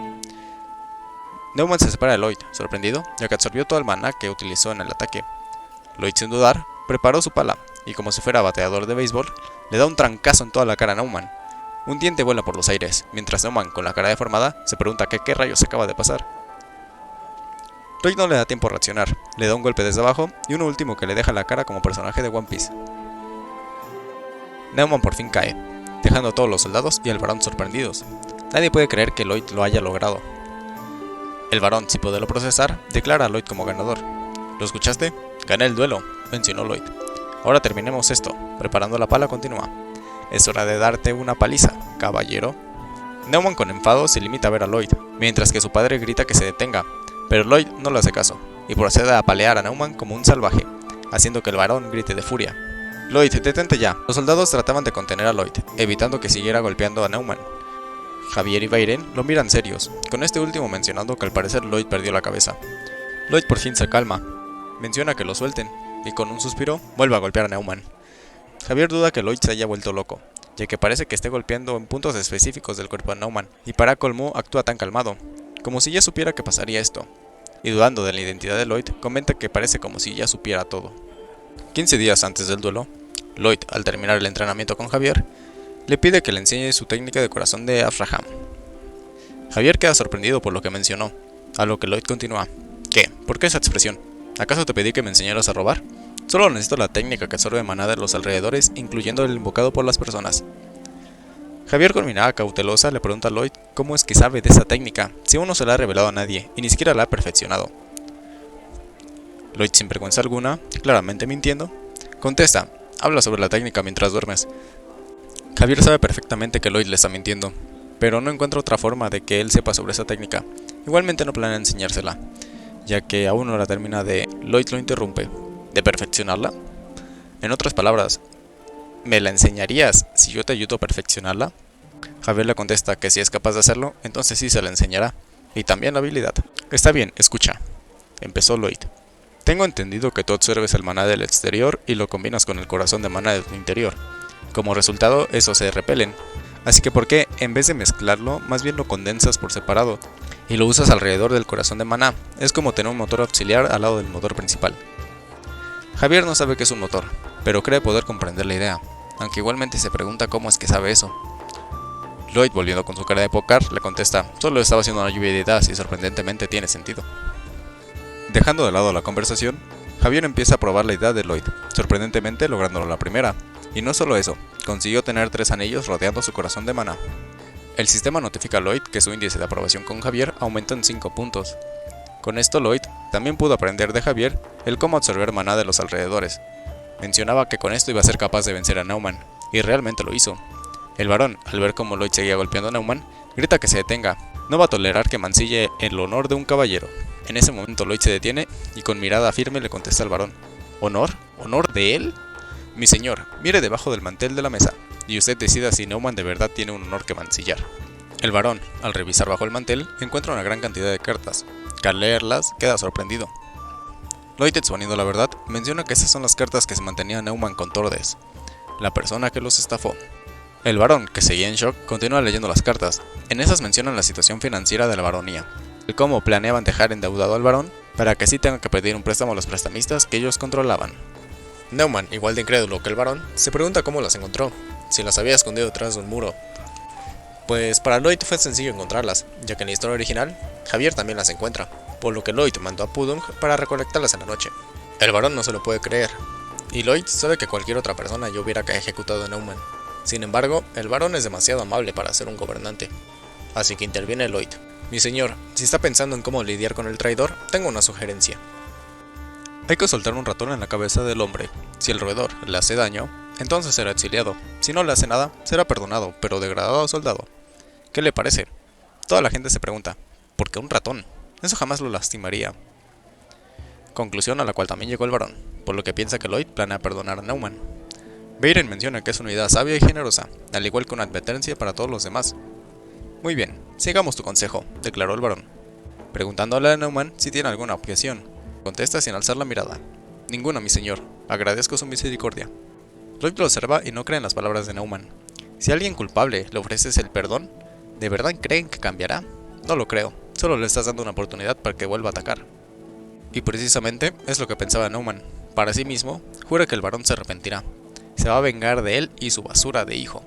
Neumann se separa de Lloyd, sorprendido, ya que absorbió todo el maná que utilizó en el ataque. Lloyd, sin dudar, preparó su pala, y como si fuera bateador de béisbol, le da un trancazo en toda la cara a Neumann. Un diente vuela por los aires, mientras Neumann, con la cara deformada, se pregunta qué rayos acaba de pasar. Lloyd no le da tiempo a reaccionar, le da un golpe desde abajo y uno último que le deja la cara como personaje de One Piece. Neumann por fin cae, dejando a todos los soldados y el varón sorprendidos. Nadie puede creer que Lloyd lo haya logrado. El varón, sin poderlo procesar, declara a Lloyd como ganador. ¿Lo escuchaste? Gané el duelo, mencionó Lloyd. Ahora terminemos esto. Preparando la pala, continúa. Es hora de darte una paliza, caballero. Neumann, con enfado, se limita a ver a Lloyd, mientras que su padre grita que se detenga, pero Lloyd no le hace caso, y procede a apalear a Neumann como un salvaje, haciendo que el varón grite de furia. Lloyd, detente ya. Los soldados trataban de contener a Lloyd, evitando que siguiera golpeando a Neumann. Javier y Bayren lo miran serios, con este último mencionando que al parecer Lloyd perdió la cabeza. Lloyd por fin se calma, menciona que lo suelten, y con un suspiro vuelve a golpear a Neumann. Javier duda que Lloyd se haya vuelto loco, ya que parece que esté golpeando en puntos específicos del cuerpo de Neumann, y para colmo actúa tan calmado, como si ya supiera que pasaría esto, y dudando de la identidad de Lloyd, comenta que parece como si ya supiera todo. 15 días antes del duelo, Lloyd, al terminar el entrenamiento con Javier, le pide que le enseñe su técnica de corazón de Azraham. Javier queda sorprendido por lo que mencionó, a lo que Lloyd continúa. ¿Qué? ¿Por qué esa expresión? ¿Acaso te pedí que me enseñaras a robar? Solo necesito la técnica que absorbe maná de los alrededores, incluyendo el invocado por las personas. Javier, con mirada cautelosa, le pregunta a Lloyd cómo es que sabe de esa técnica, si aún no se la ha revelado a nadie, y ni siquiera la ha perfeccionado. Lloyd, sin vergüenza alguna, claramente mintiendo, contesta, habla sobre la técnica mientras duermes. Javier sabe perfectamente que Lloyd le está mintiendo, pero no encuentra otra forma de que él sepa sobre esa técnica. Igualmente no planea enseñársela, ya que aún no la termina de... Lloyd lo interrumpe. ¿De perfeccionarla? En otras palabras, ¿me la enseñarías si yo te ayudo a perfeccionarla? Javier le contesta que si es capaz de hacerlo, entonces sí se la enseñará, y también la habilidad. Está bien, escucha, empezó Lloyd. Tengo entendido que tú absorbes el maná del exterior y lo combinas con el corazón de maná de tu interior. Como resultado, esos se repelen. Así que ¿por qué, en vez de mezclarlo, más bien lo condensas por separado y lo usas alrededor del corazón de maná? Es como tener un motor auxiliar al lado del motor principal. Javier no sabe qué es un motor, pero cree poder comprender la idea, aunque igualmente se pregunta cómo es que sabe eso. Lloyd, volviendo con su cara de póker, le contesta, solo estaba haciendo una lluvia de ideas y sorprendentemente tiene sentido. Dejando de lado la conversación, Javier empieza a probar la idea de Lloyd, sorprendentemente lográndolo la primera. Y no solo eso, consiguió tener 3 anillos rodeando su corazón de maná. El sistema notifica a Lloyd que su índice de aprobación con Javier aumentó en 5 puntos. Con esto Lloyd también pudo aprender de Javier el cómo absorber maná de los alrededores. Mencionaba que con esto iba a ser capaz de vencer a Neumann, y realmente lo hizo. El varón, al ver cómo Lloyd seguía golpeando a Neumann, grita que se detenga. No va a tolerar que mancille el honor de un caballero. En ese momento Lloyd se detiene y con mirada firme le contesta al varón: ¿Honor? ¿Honor de él? Mi señor, mire debajo del mantel de la mesa, y usted decida si Neumann de verdad tiene un honor que mancillar. El varón, al revisar bajo el mantel, encuentra una gran cantidad de cartas, que al leerlas queda sorprendido. Lloyd, exponiendo la verdad, menciona que esas son las cartas que se mantenía Neumann con Tordes, la persona que los estafó. El varón, que seguía en shock, continúa leyendo las cartas. En esas mencionan la situación financiera de la baronía, el cómo planeaban dejar endeudado al varón para que así tengan que pedir un préstamo a los prestamistas que ellos controlaban. Neumann, igual de incrédulo que el varón, se pregunta cómo las encontró, si las había escondido detrás de un muro. Pues para Lloyd fue sencillo encontrarlas, ya que en la historia original, Javier también las encuentra, por lo que Lloyd mandó a Pudung para recolectarlas en la noche. El varón no se lo puede creer, y Lloyd sabe que cualquier otra persona ya hubiera ejecutado a Neumann. Sin embargo, el varón es demasiado amable para ser un gobernante, así que interviene Lloyd. Mi señor, si está pensando en cómo lidiar con el traidor, tengo una sugerencia. Hay que soltar un ratón en la cabeza del hombre. Si el roedor le hace daño, entonces será exiliado. Si no le hace nada, será perdonado, pero degradado soldado. ¿Qué le parece? Toda la gente se pregunta, ¿por qué un ratón? Eso jamás lo lastimaría. Conclusión a la cual también llegó el varón, por lo que piensa que Lloyd planea perdonar a Neumann. Beiren menciona que es una idea sabia y generosa, al igual que una advertencia para todos los demás. Muy bien, sigamos tu consejo, declaró el varón, preguntándole a Neumann si tiene alguna objeción. Contesta sin alzar la mirada. Ninguna, mi señor, agradezco su misericordia. Lloyd lo observa y no cree en las palabras de Neumann. Si a alguien culpable le ofreces el perdón, ¿de verdad creen que cambiará? No lo creo, solo le estás dando una oportunidad para que vuelva a atacar. Y precisamente es lo que pensaba Neumann. Para sí mismo, jura que el varón se arrepentirá. Se va a vengar de él y su basura de hijo.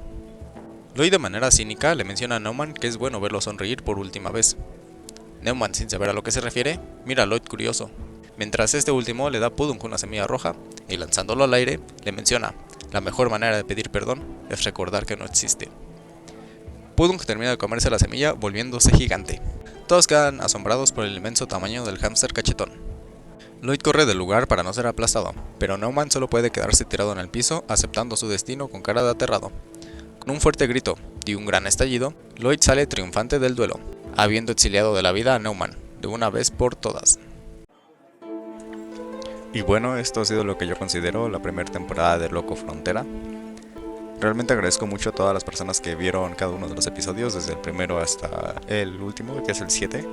Lloyd de manera cínica le menciona a Neumann que es bueno verlo sonreír por última vez. Neumann, sin saber a lo que se refiere, mira a Lloyd curioso, mientras este último le da a Pudung una semilla roja y lanzándolo al aire, le menciona: la mejor manera de pedir perdón es recordar que no existe. Pudung termina de comerse la semilla volviéndose gigante. Todos quedan asombrados por el inmenso tamaño del hámster cachetón. Lloyd corre del lugar para no ser aplastado, pero Neumann solo puede quedarse tirado en el piso aceptando su destino con cara de aterrado. Con un fuerte grito y un gran estallido, Lloyd sale triunfante del duelo, habiendo exiliado de la vida a Neumann, de una vez por todas. Y bueno, esto ha sido lo que yo considero la primera temporada de Loco Frontera. Realmente agradezco mucho a todas las personas que vieron cada uno de los episodios, desde el primero hasta el último, que es el 7.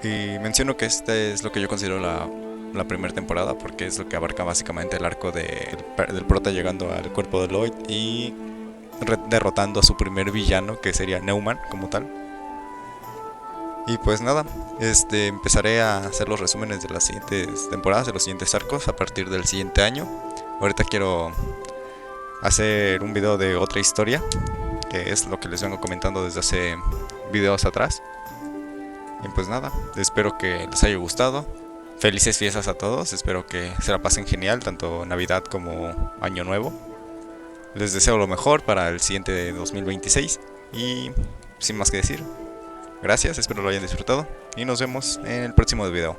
Y menciono que este es lo que yo considero la primera temporada, porque es lo que abarca básicamente el arco del prota llegando al cuerpo de Lloyd y derrotando a su primer villano, que sería Neumann como tal. Y pues nada, empezaré a hacer los resúmenes de las siguientes temporadas, de los siguientes arcos a partir del siguiente año. Ahorita quiero hacer un video de otra historia, que es lo que les vengo comentando desde hace videos atrás. Y pues nada, espero que les haya gustado. Felices fiestas a todos, espero que se la pasen genial, tanto Navidad como Año Nuevo. Les deseo lo mejor para el siguiente 2026 y sin más que decir, gracias, espero lo hayan disfrutado y nos vemos en el próximo video.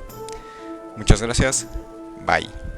Muchas gracias, bye.